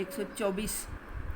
123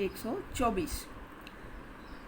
124।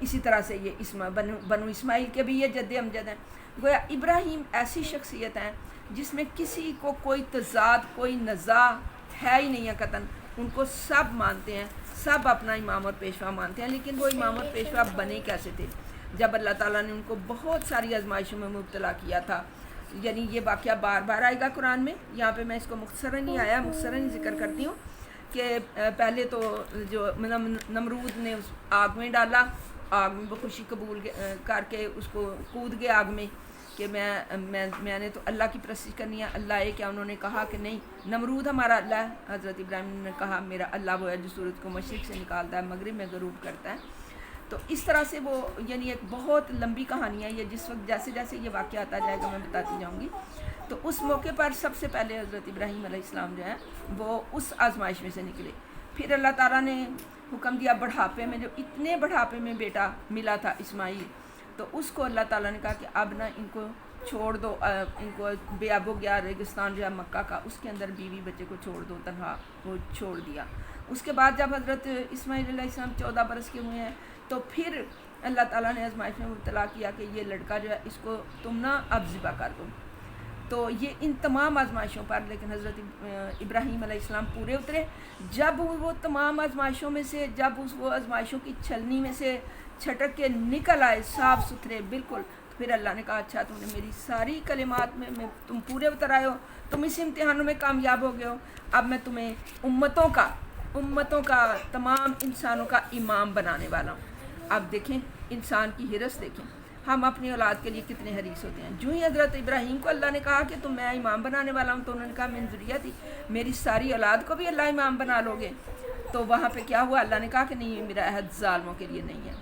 اسی طرح سے یہ بنو اسماعیل کے بھی یہ جد امجد ہیں۔ گویا ابراہیم ایسی شخصیت ہیں جس میں کسی کو کوئی تضاد، کوئی نزاع ہے ہی نہیں ہے قطعاً، ان کو سب مانتے ہیں، سب اپنا امام اور پیشوا مانتے ہیں۔ لیکن وہ امام اور پیشوا بنے کیسے تھے؟ جب اللہ تعالیٰ نے ان کو بہت ساری آزمائشوں میں مبتلا کیا تھا، یعنی یہ واقعہ بار بار آئے گا قرآن میں، یہاں پہ میں اس کو مختصراً ہی مختصراً ذکر کرتی ہوں کہ پہلے تو جو نمرود نے اس آگ میں ڈالا، آگ میں بخوشی قبول کر کے اس کو کود گئے آگ میں کہ میں نے تو اللہ کی پرستش کرنی ہے، اللہ ہے کیا؟ انہوں نے کہا کہ نہیں، نمرود ہمارا اللہ ہے۔ حضرت ابراہیم نے کہا میرا اللہ وہ ہے جو سورج کو مشرق سے نکالتا ہے، مغرب میں غروب کرتا ہے۔ تو اس طرح سے وہ یعنی ایک بہت لمبی کہانی ہے یہ، جس وقت جیسے جیسے یہ واقعہ آتا جائے گا میں بتاتی جاؤں گی۔ تو اس موقع پر سب سے پہلے حضرت ابراہیم علیہ السلام جو ہے وہ اس آزمائش میں سے نکلے۔ پھر اللہ تعالیٰ نے حکم دیا بڑھاپے میں، جو اتنے بڑھاپے میں بیٹا ملا تھا اسماعیل، تو اس کو اللہ تعالیٰ نے کہا کہ اب نہ ان کو چھوڑ دو، ان کو بے آب و گیا ریگستان جو ہے مکہ کا، اس کے اندر بیوی بچے کو چھوڑ دو تنہا، وہ چھوڑ دیا۔ اس کے بعد جب حضرت اسماعیل علیہ السلام 14 برس کے ہوئے ہیں تو پھر اللہ تعالیٰ نے آزمائش میں مبتلا کیا کہ یہ لڑکا جو ہے اس کو تم نہ اب ذبح کر دو۔ تو یہ ان تمام آزمائشوں پر لیکن حضرت ابراہیم علیہ السلام پورے اترے۔ جب وہ تمام آزمائشوں میں سے، جب وہ آزمائشوں کی چھلنی میں سے چھٹک کے نکل آئے صاف ستھرے بالکل، تو پھر اللہ نے کہا اچھا تم نے میری ساری کلمات میں تم پورے اتر آئے ہو، تم اس امتحانوں میں کامیاب ہو گئے ہو، اب میں تمہیں امتوں کا تمام انسانوں کا امام بنانے والا ہوں۔ اب دیکھیں انسان کی ہرس دیکھیں، ہم اپنی اولاد کے لیے کتنے حریص ہوتے ہیں۔ جو ہی حضرت ابراہیم کو اللہ نے کہا کہ تم میں امام بنانے والا ہوں، تو انہوں نے کہا من ذریتی، میری ساری اولاد کو بھی اللہ امام بنا لو گے۔ تو وہاں پہ کیا ہوا؟ اللہ نے کہا کہ نہیں، یہ میرا عہد ظالموں کے لیے نہیں ہے۔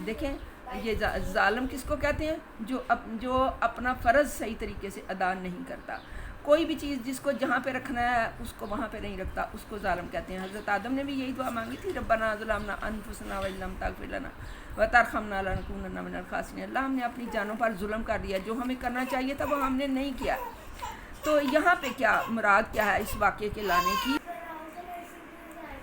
دیکھیں یہ ظالم کس کو کہتے ہیں؟ جو اپنا فرض صحیح طریقے سے ادا نہیں کرتا، کوئی بھی چیز جس کو جہاں پہ رکھنا ہے اس کو وہاں پہ نہیں رکھتا، اس کو ظالم کہتے ہیں۔ حضرت آدم نے بھی یہی دعا مانگی تھی، ربنا ظلمنا انفسنا وان لم تغفر لنا وترحمنا لنکونن من الخاسرین۔ اللہ ہم نے اپنی جانوں پر ظلم کر دیا، جو ہمیں کرنا چاہیے تھا وہ ہم نے نہیں کیا۔ تو یہاں پہ کیا مراد کیا ہے اس واقعے کے لانے کی؟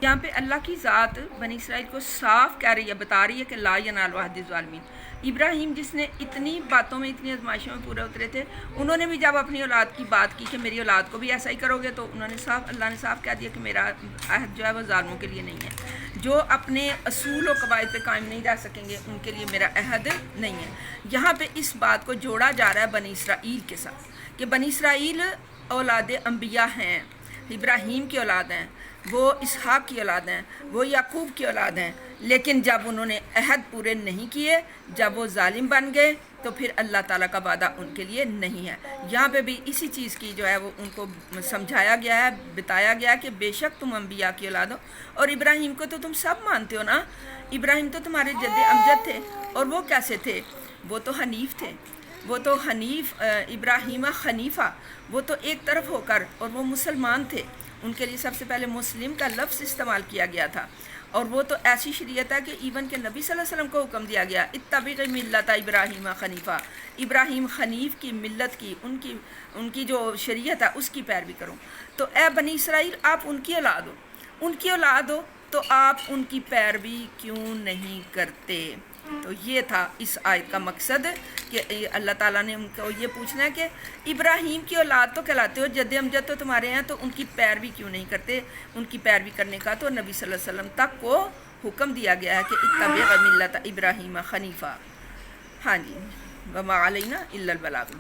یہاں پہ اللہ کی ذات بنی اسرائیل کو صاف کہہ رہی ہے، بتا رہی ہے کہ لا ینال عہد الظالمین۔ ابراہیم جس نے اتنی باتوں میں، اتنی آزمائشوں میں پورے اترے تھے، انہوں نے بھی جب اپنی اولاد کی بات کی کہ میری اولاد کو بھی ایسا ہی کرو گے، تو انہوں نے اللہ نے صاف کہہ دیا کہ میرا عہد جو ہے وہ ظالموں کے لیے نہیں ہے، جو اپنے اصول و قواعد پہ قائم نہیں رہ سکیں گے ان کے لیے میرا عہد نہیں ہے۔ یہاں پہ اس بات کو جوڑا جا رہا ہے بنی اسرائیل کے ساتھ کہ بنی اسرائیل اولاد انبیاء ہیں، ابراہیم کی اولاد ہیں، وہ اسحاق کی اولاد ہیں، وہ یعقوب کی اولاد ہیں، لیکن جب انہوں نے عہد پورے نہیں کیے، جب وہ ظالم بن گئے، تو پھر اللہ تعالیٰ کا وعدہ ان کے لیے نہیں ہے۔ یہاں پہ بھی اسی چیز کی جو ہے وہ ان کو سمجھایا گیا ہے، بتایا گیا کہ بے شک تم انبیاء کی اولاد ہو، اور ابراہیم کو تو تم سب مانتے ہو نا، ابراہیم تو تمہارے جد امجد تھے، اور وہ کیسے تھے؟ وہ تو حنیف تھے، وہ تو حنیف، ابراہیم خنیفہ، وہ تو ایک طرف ہو کر، اور وہ مسلمان تھے۔ ان کے لیے سب سے پہلے مسلم کا لفظ استعمال کیا گیا تھا، اور وہ تو ایسی شریعت ہے کہ ایون کہ نبی صلی اللہ علیہ وسلم کو حکم دیا گیا اتبع ملت ابراہیم خنیفہ، ابراہیم حنیف کی ملت کی، ان کی جو شریعت ہے اس کی پیروی کرو۔ تو اے بنی اسرائیل، آپ ان کی اولاد ہو، ان کی اولاد ہو تو آپ ان کی پیروی کیوں نہیں کرتے؟ تو یہ تھا اس آیت کا مقصد کہ اللہ تعالیٰ نے ان کو یہ پوچھنا ہے کہ ابراہیم کی اولاد تو کہلاتے ہو، جد امجد تو تمہارے ہیں، تو ان کی پیروی کیوں نہیں کرتے؟ ان کی پیروی کرنے کا تو نبی صلی اللہ علیہ وسلم تک کو حکم دیا گیا ہے کہ اتبع ملت ابراہیم خنیفہ۔ ہاں جی، وما علینا الا البلاغ۔